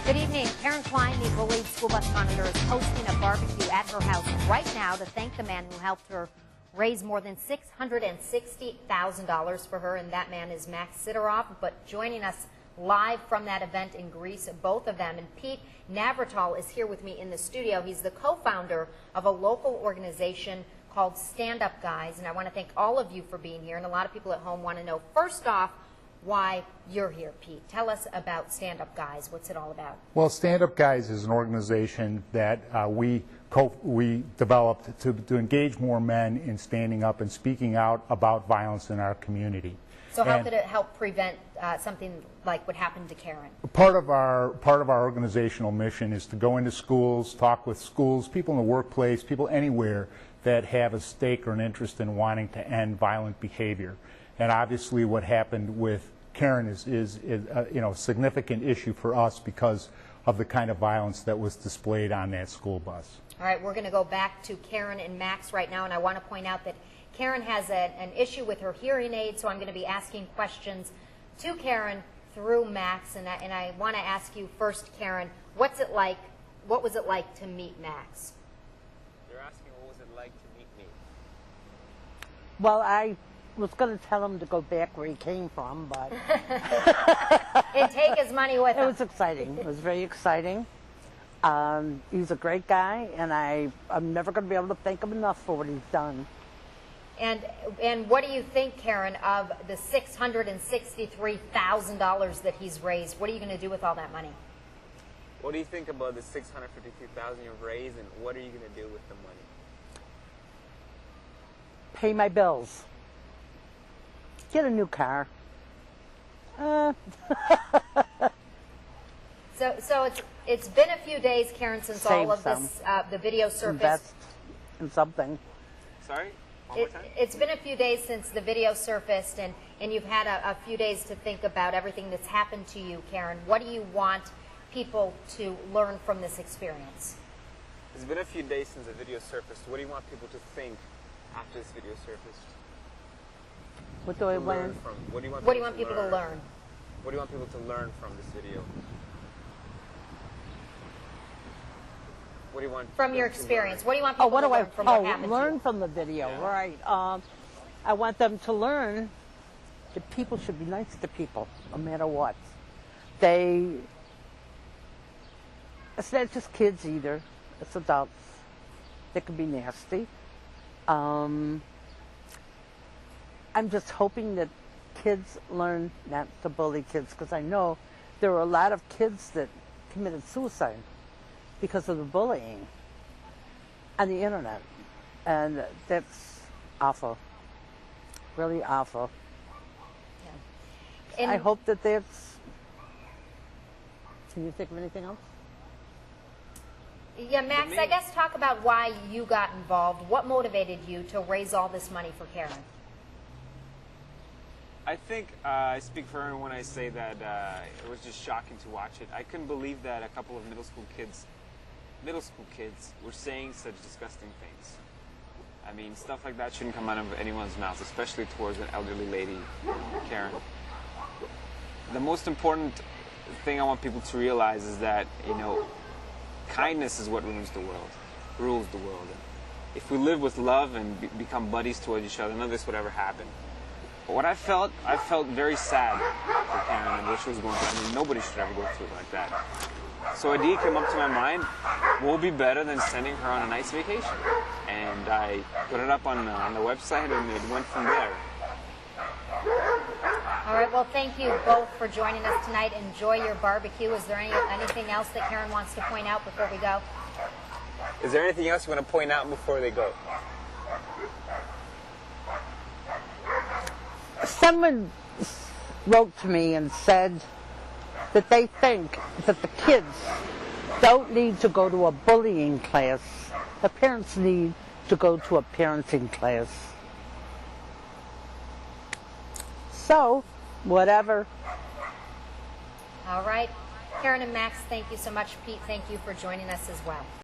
Good evening. Karen Klein, the bullied school bus monitor, is hosting a barbecue at her house right now to thank the man who helped her raise more than $660,000 for her, and that man is Max Sidorov. But joining us live from that event in Greece, both of them, and Pete Navratil is here with me in the studio. He's the co-founder of a local organization called Stand Up Guys, and I want to thank all of you for being here, and a lot of people at home want to know, first off, why you're here, Pete. Tell us about Stand Up Guys. What's it all about? Well, Stand Up Guys is an organization that we developed to engage more men in standing up and speaking out about violence in our community. So how could it help prevent something like what happened to Karen? Part of our organizational mission is to go into schools, talk with schools, people in the workplace, people anywhere that have a stake or an interest in wanting to end violent behavior. And obviously what happened with Karen is a significant issue for us because of the kind of violence that was displayed on that school bus. All right, we're going to go back to Karen and Max right now, and I want to point out that Karen has an issue with her hearing aid, so I'm going to be asking questions to Karen through Max, and I want to ask you first, Karen, what was it like to meet Max? You're asking what was it like to meet me? Well, I was going to tell him to go back where he came from, but and take his money with him. It was exciting. It was very exciting. He's a great guy, and I'm never going to be able to thank him enough for what he's done. And what do you think, Karen, of the $663,000 that he's raised? What are you going to do with all that money? What do you think about the $652,000 you've raised, and what are you going to do with the money? Pay my bills. Get a new car. So it's been a few days, Karen, since all of this the video surfaced. Invest in something. Sorry? One more time? It's been a few days since the video surfaced, and you've had a few days to think about everything that's happened to you, Karen. What do you want people to learn from this experience? It's been a few days since the video surfaced. What do you want people to think after this video surfaced? What do I learn? What do you want people to learn? What do you want people to learn from this video? What do you want from your experience? What do you want people to learn from what happened to you? Learn from the video, yeah. Right. I want them to learn that people should be nice to people, no matter what. It's not just kids either. It's adults. They can be nasty. I'm just hoping that kids learn not to bully kids, because I know there are a lot of kids that committed suicide because of the bullying on the internet, and that's awful, really awful. Yeah. I hope that that's... Can you think of anything else? Yeah, Max, I guess talk about why you got involved. What motivated you to raise all this money for Karen? I think I speak for everyone when I say that it was just shocking to watch it. I couldn't believe that a couple of middle school kids were saying such disgusting things. I mean, stuff like that shouldn't come out of anyone's mouth, especially towards an elderly lady, Karen. The most important thing I want people to realize is that, kindness is what rules the world. If we live with love and become buddies towards each other, none of this would ever happen. But what I felt very sad for Karen and what she was going through. I mean, nobody should ever go through it like that. So idea came up to my mind, what would be better than sending her on a nice vacation? And I put it up on the website, and it went from there. All right, well, thank you both for joining us tonight. Enjoy your barbecue. Is there anything else that Karen wants to point out before we go? Is there anything else you want to point out before they go? Someone wrote to me and said that they think that the kids don't need to go to a bullying class. The parents need to go to a parenting class. So, whatever. All right. Karen and Max, thank you so much. Pete, thank you for joining us as well.